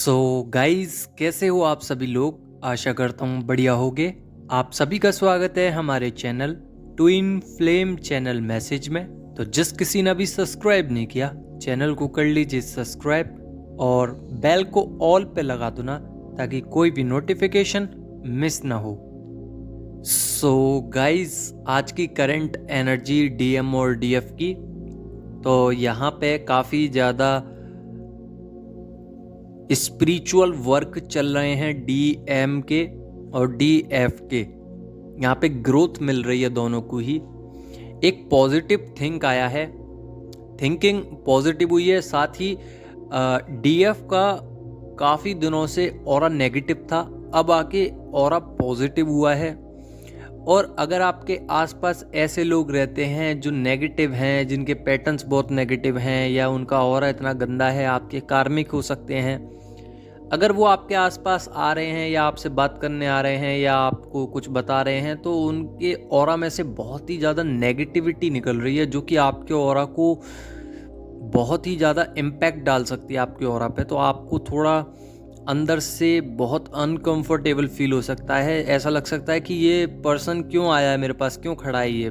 Guys, कैसे हो आप सभी लोग। आशा करता हूँ बढ़िया होगे। आप सभी का स्वागत है हमारे channel twin flame channel message में। तो जिस किसी ने अभी सब्सक्राइब नहीं किया, चैनल को कर लीजिए सब्सक्राइब और बेल को ऑल पे लगा दो ना, ताकि कोई भी नोटिफिकेशन मिस ना हो। गाइस, आज की करंट एनर्जी डीएम और डीएफ की, तो यहाँ पे काफ़ी ज़्यादा स्पिरिचुअल वर्क चल रहे हैं डीएम के और डीएफ के। यहाँ पे ग्रोथ मिल रही है दोनों को ही। एक पॉजिटिव थिंक आया है, थिंकिंग पॉजिटिव हुई है। साथ ही डीएफ का काफ़ी दिनों से ऑरा नेगेटिव था, अब आके ऑरा पॉजिटिव हुआ है। और अगर आपके आसपास ऐसे लोग रहते हैं जो नेगेटिव हैं, जिनके पैटर्न्स बहुत नेगेटिव हैं, या उनका ऑरा इतना गंदा है, आपके कार्मिक हो सकते हैं, अगर वो आपके आसपास आ रहे हैं या आपसे बात करने आ रहे हैं या आपको कुछ बता रहे हैं, तो उनके ऑरा में से बहुत ही ज़्यादा नेगेटिविटी निकल रही है, जो कि आपके ऑरा को बहुत ही ज़्यादा इम्पैक्ट डाल सकती है आपके ऑरा पे। तो आपको थोड़ा अंदर से बहुत अनकंफर्टेबल फील हो सकता है। ऐसा लग सकता है कि ये पर्सन क्यों आया है मेरे पास, क्यों खड़ा है ये।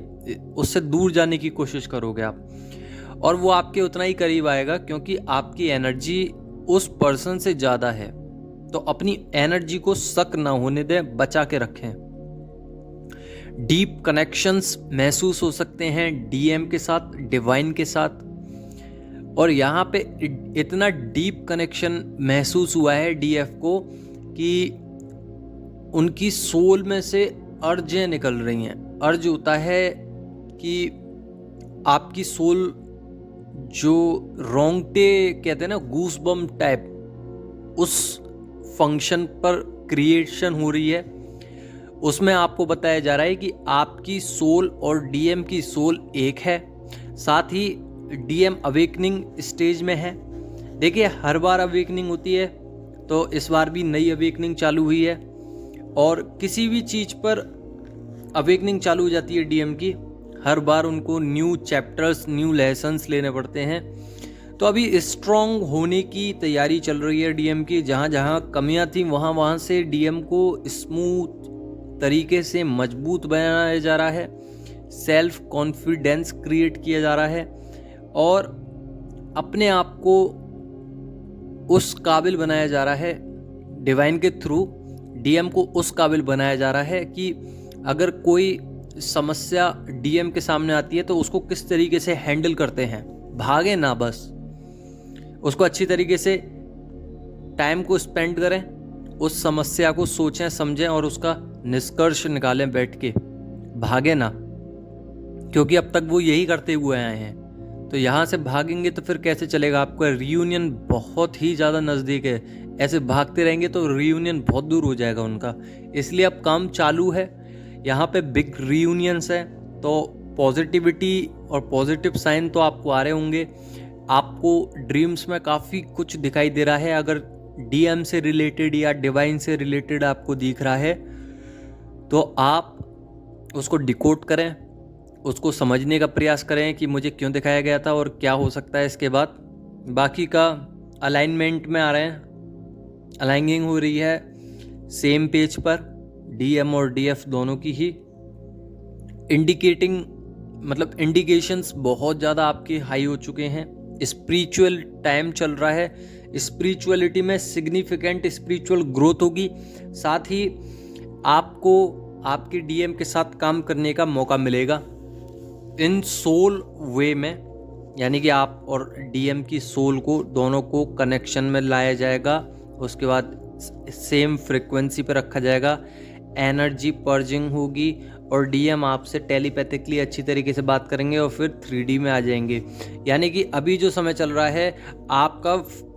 उससे दूर जाने की कोशिश करोगे आप, और वो आपके उतना ही करीब आएगा, क्योंकि आपकी एनर्जी उस पर्सन से ज़्यादा है। तो अपनी एनर्जी को सक ना होने दें, बचा के रखें। डीप कनेक्शंस महसूस हो सकते हैं डीएम के साथ, डिवाइन के साथ। और यहाँ पे इतना डीप कनेक्शन महसूस हुआ है डीएफ को कि उनकी सोल में से अर्जें निकल रही हैं। अर्ज होता है कि आपकी सोल, जो रोंगटे कहते हैं ना, गूस बम टाइप, उस फंक्शन पर क्रिएशन हो रही है। उसमें आपको बताया जा रहा है कि आपकी सोल और डीएम की सोल एक है। साथ ही डीएम अवेकनिंग स्टेज में है। देखिए, हर बार अवेकनिंग होती है, तो इस बार भी नई अवेकनिंग चालू हुई है। और किसी भी चीज़ पर अवेकनिंग चालू हो जाती है डीएम की, हर बार उनको न्यू चैप्टर्स, न्यू लेसन्स लेने पड़ते हैं। तो अभी स्ट्रॉन्ग होने की तैयारी चल रही है डीएम की। जहाँ जहाँ कमियाँ थी, वहाँ से डीएम को स्मूथ तरीके से मजबूत बनाया जा रहा है। सेल्फ कॉन्फिडेंस क्रिएट किया जा रहा है, और अपने आप को उस काबिल बनाया जा रहा है डिवाइन के थ्रू। डीएम को उस काबिल बनाया जा रहा है कि अगर कोई समस्या डीएम के सामने आती है, तो उसको किस तरीके से हैंडल करते हैं। भागे ना, बस उसको अच्छी तरीके से टाइम को स्पेंड करें, उस समस्या को सोचें, समझें और उसका निष्कर्ष निकालें बैठ के। भागे ना, क्योंकि अब तक वो यही करते हुए आए हैं। तो यहाँ से भागेंगे तो फिर कैसे चलेगा। आपका रियूनियन बहुत ही ज़्यादा नज़दीक है। ऐसे भागते रहेंगे तो रियूनियन बहुत दूर हो जाएगा उनका। इसलिए अब काम चालू है, यहाँ पे बिग रियूनियंस है। तो पॉजिटिविटी और पॉजिटिव साइन तो आपको आ रहे होंगे। आपको ड्रीम्स में काफ़ी कुछ दिखाई दे रहा है। अगर डीएम से रिलेटेड या डिवाइन से रिलेटेड आपको दिख रहा है, तो आप उसको डिकोड करें, उसको समझने का प्रयास करें कि मुझे क्यों दिखाया गया था और क्या हो सकता है इसके बाद। बाकी का अलाइनमेंट में आ रहे हैं, अलाइनिंग हो रही है सेम पेज पर, डीएम और डीएफ दोनों की ही। इंडिकेशंस बहुत ज़्यादा आपके हाई हो चुके हैं। स्पिरिचुअल टाइम चल रहा है। स्पिरिचुअलिटी में सिग्निफिकेंट स्पिरिचुअल ग्रोथ होगी। साथ ही आपको आपके डीएम के साथ काम करने का मौका मिलेगा इन सोल वे में, यानी कि आप और डीएम की सोल को, दोनों को कनेक्शन में लाया जाएगा। उसके बाद सेम फ्रिक्वेंसी पर रखा जाएगा। एनर्जी पर्जिंग होगी और डीएम आपसे टेलीपैथिकली अच्छी तरीके से बात करेंगे और फिर 3D में आ जाएंगे। यानी कि अभी जो समय चल रहा है आपका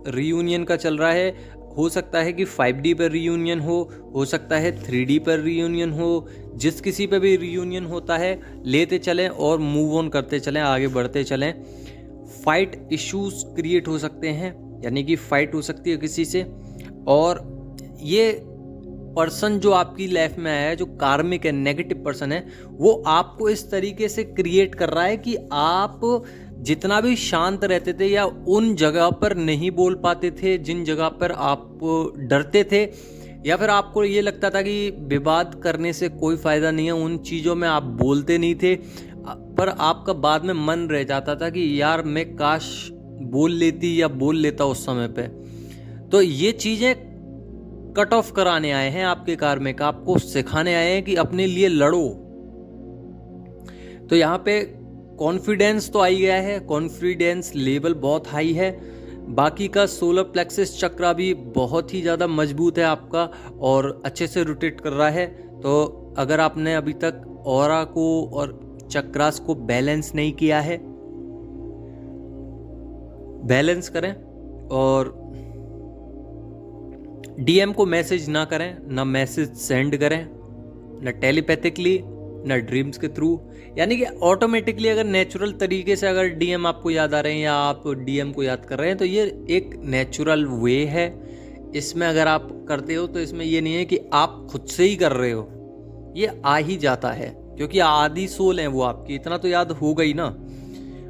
रियूनियन का चल रहा है। हो सकता है कि 5D पर रियूनियन हो सकता है 3D पर रियूनियन हो। जिस किसी पे भी रियूनियन होता है, लेते चलें और मूव ऑन करते चलें, आगे बढ़ते चलें। फाइट इश्यूज क्रिएट हो सकते हैं, यानी कि फाइट हो सकती है किसी से। और ये पर्सन जो आपकी लाइफ में आया है, जो कार्मिक है, नेगेटिव पर्सन है, वो आपको इस तरीके से क्रिएट कर रहा है कि आप जितना भी शांत रहते थे या उन जगह पर नहीं बोल पाते थे जिन जगह पर आप डरते थे, या फिर आपको ये लगता था कि विवाद करने से कोई फ़ायदा नहीं है, उन चीज़ों में आप बोलते नहीं थे, पर आपका बाद में मन रह जाता था कि यार मैं काश बोल लेती या बोल लेता उस समय पे। तो ये चीज़ें कट ऑफ कराने आए हैं आपके कार्मिक, आपको सिखाने आए हैं कि अपने लिए लड़ो। तो यहाँ पे कॉन्फिडेंस तो आ ही गया है, कॉन्फिडेंस लेवल बहुत हाई है। बाकी का सोलर प्लेक्सिस चक्र भी बहुत ही ज़्यादा मजबूत है आपका और अच्छे से रोटेट कर रहा है। तो अगर आपने अभी तक ऑरा को और चक्रास को बैलेंस नहीं किया है, बैलेंस करें और डीएम को मैसेज ना करें, ना मैसेज सेंड करें, ना टेलीपैथिकली, ना ड्रीम्स के थ्रू, यानी कि ऑटोमेटिकली अगर नेचुरल तरीके से अगर डीएम आपको याद आ रहे हैं या आप डीएम को याद कर रहे हैं तो ये एक नेचुरल वे है। इसमें अगर आप करते हो तो इसमें ये नहीं है कि आप खुद से ही कर रहे हो, ये आ ही जाता है क्योंकि आधी सोल है वो आपकी, इतना तो याद हो गई ना।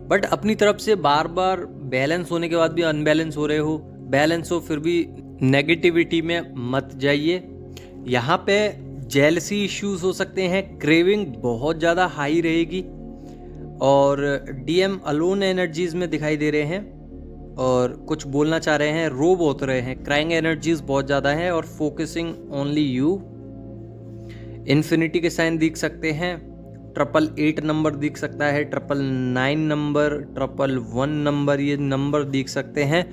बट अपनी तरफ से बार बार बैलेंस होने के बाद भी अनबैलेंस हो रहे हो, बैलेंस हो फिर भी नेगेटिविटी में मत जाइए। यहाँ पे जेलसी इश्यूज हो सकते हैं, क्रेविंग बहुत ज़्यादा हाई रहेगी और डीएम अलोन एनर्जीज में दिखाई दे रहे हैं और कुछ बोलना चाह रहे हैं, रो बहुत रहे हैं, क्राइंग एनर्जीज बहुत ज़्यादा है और फोकसिंग ओनली यू। इन्फिनिटी के साइन दिख सकते हैं, 888 नंबर दिख सकता है, 999 नंबर, 111 नंबर, ये नंबर दिख सकते हैं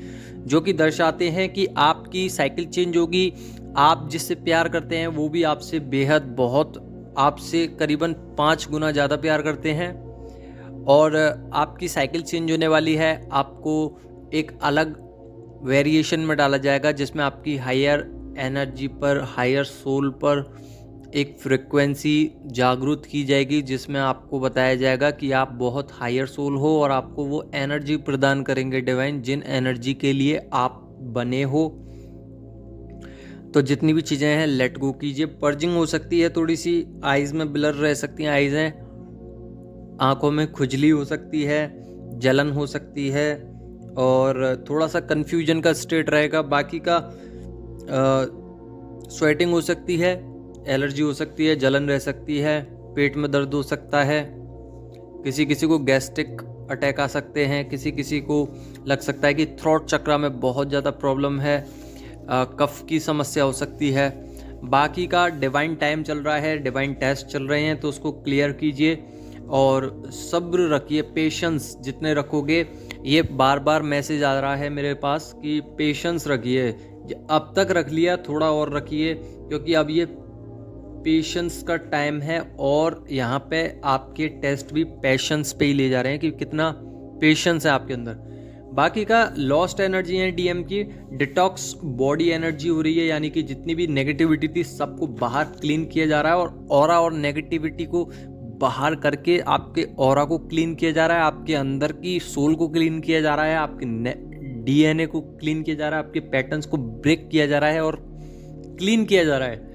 जो कि दर्शाते हैं कि आपकी साइकिल चेंज होगी। आप जिससे प्यार करते हैं वो भी आपसे बेहद बहुत, आपसे करीबन 5 गुना ज़्यादा प्यार करते हैं और आपकी साइकिल चेंज होने वाली है। आपको एक अलग वेरिएशन में डाला जाएगा जिसमें आपकी हायर एनर्जी पर, हायर सोल पर एक फ्रिक्वेंसी जागरूक की जाएगी जिसमें आपको बताया जाएगा कि आप बहुत हायर सोल हो और आपको वो एनर्जी प्रदान करेंगे डिवाइन जिन एनर्जी के लिए आप बने हो। तो जितनी भी चीज़ें हैं लेट गो कीजिए। पर्जिंग हो सकती है, थोड़ी सी आइज़ में ब्लर रह सकती हैं आइज़ें, आंखों में खुजली हो सकती है, जलन हो सकती है और थोड़ा सा कन्फ्यूजन का स्टेट रहेगा। बाकी का स्वेटिंग हो सकती है, एलर्जी हो सकती है, जलन रह सकती है, पेट में दर्द हो सकता है, किसी किसी को गैस्ट्रिक अटैक आ सकते हैं, किसी किसी को लग सकता है कि थ्रोट चक्र में बहुत ज़्यादा प्रॉब्लम है, कफ की समस्या हो सकती है। बाकी का डिवाइन टाइम चल रहा है, डिवाइन टेस्ट चल रहे हैं तो उसको क्लियर कीजिए और सब्र रखिए, पेशेंस जितने रखोगे, ये बार बार मैसेज आ रहा है मेरे पास कि पेशेंस रखिए, अब तक रख लिया थोड़ा और रखिए क्योंकि अब ये पेशेंस का टाइम है और यहाँ पे आपके टेस्ट भी पेशेंस पे ही ले जा रहे हैं कि कितना पेशेंस है आपके अंदर। बाकी का लॉस्ट एनर्जी है डीएम की, डिटॉक्स बॉडी एनर्जी हो रही है, यानी कि जितनी भी नेगेटिविटी थी सबको बाहर क्लीन किया जा रहा है और ऑरा और नेगेटिविटी को बाहर करके आपके ऑरा को क्लीन किया जा रहा है, आपके अंदर की सोल को क्लीन किया जा रहा है, आपके डीएनए को क्लीन किया जा रहा है, आपके पैटर्न्स को ब्रेक किया जा रहा है और क्लीन किया जा रहा है।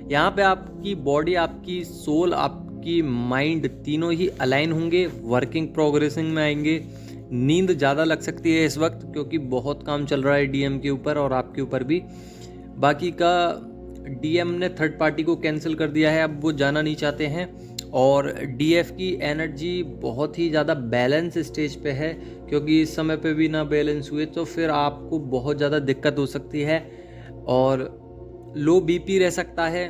यहाँ पे आपकी बॉडी, आपकी सोल, आपकी माइंड तीनों ही अलाइन होंगे, वर्किंग प्रोग्रेसिंग में आएंगे। नींद ज़्यादा लग सकती है इस वक्त क्योंकि बहुत काम चल रहा है डीएम के ऊपर और आपके ऊपर भी। बाकी का डीएम ने थर्ड पार्टी को कैंसिल कर दिया है, अब वो जाना नहीं चाहते हैं और डीएफ की एनर्जी बहुत ही ज़्यादा बैलेंस स्टेज पे है क्योंकि इस समय पे भी ना बैलेंस हुए तो फिर आपको बहुत ज़्यादा दिक्कत हो सकती है और लो बीपी रह सकता है।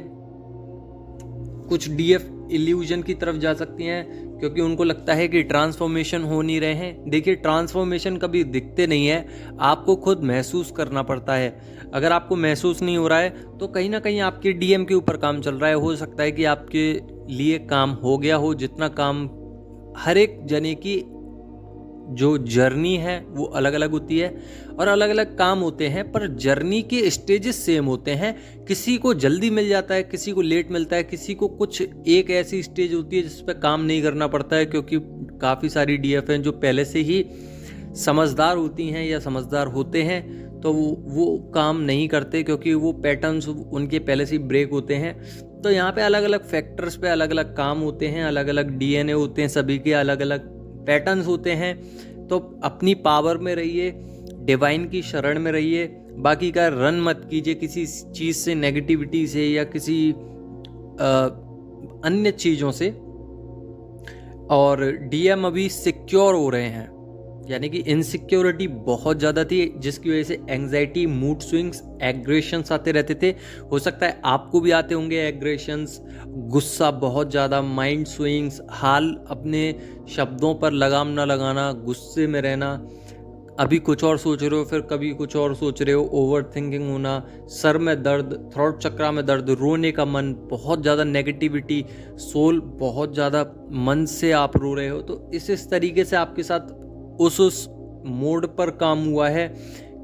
कुछ डीएफ इल्यूजन की तरफ जा सकती हैं क्योंकि उनको लगता है कि ट्रांसफॉर्मेशन हो नहीं रहे हैं। देखिए, ट्रांसफॉर्मेशन कभी दिखते नहीं है, आपको खुद महसूस करना पड़ता है। अगर आपको महसूस नहीं हो रहा है तो कहीं ना कहीं आपके डीएम के ऊपर काम चल रहा है। हो सकता है कि आपके लिए काम हो गया हो, जितना काम, हर एक जने की जो जर्नी है वो अलग अलग होती है और अलग अलग काम होते हैं, पर जर्नी के स्टेजेस सेम होते हैं। किसी को जल्दी मिल जाता है, किसी को लेट मिलता है, किसी को कुछ एक ऐसी स्टेज होती है जिस पर काम नहीं करना पड़ता है क्योंकि काफ़ी सारी डीएफ हैं जो पहले से ही समझदार होती हैं या समझदार होते हैं तो वो काम नहीं करते क्योंकि वो पैटर्न्स उनके पहले से ही ब्रेक होते हैं। तो यहाँ पे अलग अलग फैक्टर्स पे अलग अलग काम होते हैं, अलग अलग डीएनए होते हैं, सभी के अलग अलग पैटर्न्स होते हैं। तो अपनी पावर में रहिए, डिवाइन की शरण में रहिए। बाकी का रन मत कीजिए किसी चीज़ से, नेगेटिविटी से या किसी अन्य चीज़ों से। और डीएम अभी सिक्योर हो रहे हैं, यानी कि इनसिक्योरिटी बहुत ज़्यादा थी, जिसकी वजह से एंग्जाइटी, मूड स्विंग्स, एग्रेशंस आते रहते थे। हो सकता है आपको भी आते होंगे एग्रेशंस, गुस्सा बहुत ज़्यादा, माइंड स्विंग्स, हाल अपने शब्दों पर लगाम ना लगाना, गुस्से में रहना, अभी कुछ और सोच रहे हो फिर कभी कुछ और सोच रहे हो, ओवर थिंकिंग होना, सर में दर्द, थ्रोट चक्रा में दर्द, रोने का मन, बहुत ज़्यादा नेगेटिविटी, सोल बहुत ज़्यादा मन से आप रो रहे हो। तो इस तरीके से आपके साथ उस मोड पर काम हुआ है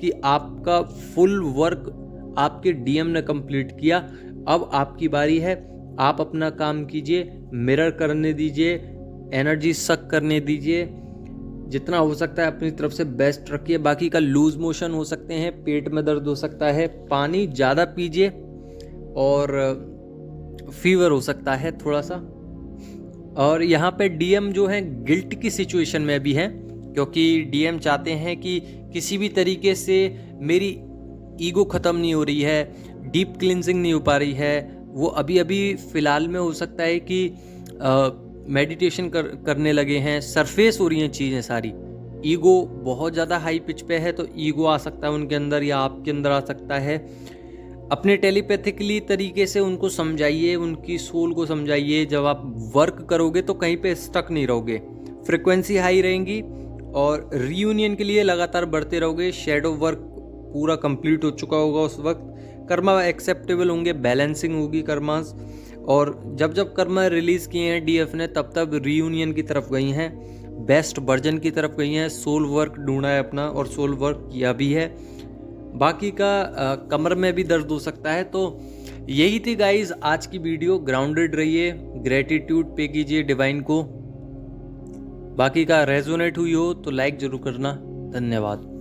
कि आपका फुल वर्क आपके डीएम ने कंप्लीट किया। अब आपकी बारी है, आप अपना काम कीजिए, मिरर करने दीजिए, एनर्जी सक करने दीजिए, जितना हो सकता है अपनी तरफ से बेस्ट रखिए। बाकी का लूज मोशन हो सकते हैं, पेट में दर्द हो सकता है, पानी ज़्यादा पीजिए, और फीवर हो सकता है थोड़ा सा। और यहाँ पे डीएम जो है गिल्ट की सिचुएशन में भी है, क्योंकि डीएम चाहते हैं कि किसी भी तरीके से मेरी ईगो ख़त्म नहीं हो रही है, डीप क्लिनजिंग नहीं हो पा रही है। वो अभी अभी फ़िलहाल में हो सकता है कि मेडिटेशन करने लगे हैं, सरफेस हो रही हैं चीज़ें सारी। ईगो बहुत ज़्यादा हाई पिच पे है, तो ईगो आ सकता है उनके अंदर या आपके अंदर आ सकता है। अपने टेलीपैथिकली तरीके से उनको समझाइए, उनकी सोल को समझाइए। जब आप वर्क करोगे तो कहीं पे स्टक नहीं रहोगे, फ्रिक्वेंसी हाई रहेंगी और रीयूनियन के लिए लगातार बढ़ते रहोगे। शेडो वर्क पूरा कंप्लीट हो चुका होगा उस वक्त, कर्मा एक्सेप्टेबल होंगे, बैलेंसिंग होगी कर्मास। और जब जब कर्मा रिलीज़ किए हैं डीएफ ने, तब तब रीयूनियन की तरफ गई हैं, बेस्ट वर्जन की तरफ गई हैं, सोल वर्क ढूंढा है अपना और सोल वर्क किया भी है। बाकी का कमर में भी दर्द हो सकता है। तो यही थी गाइज आज की वीडियो। ग्राउंडेड रहिए, ग्रेटिट्यूड पे कीजिए डिवाइन को। बाकी का रेजोनेट हुई हो तो लाइक ज़रूर करना। धन्यवाद।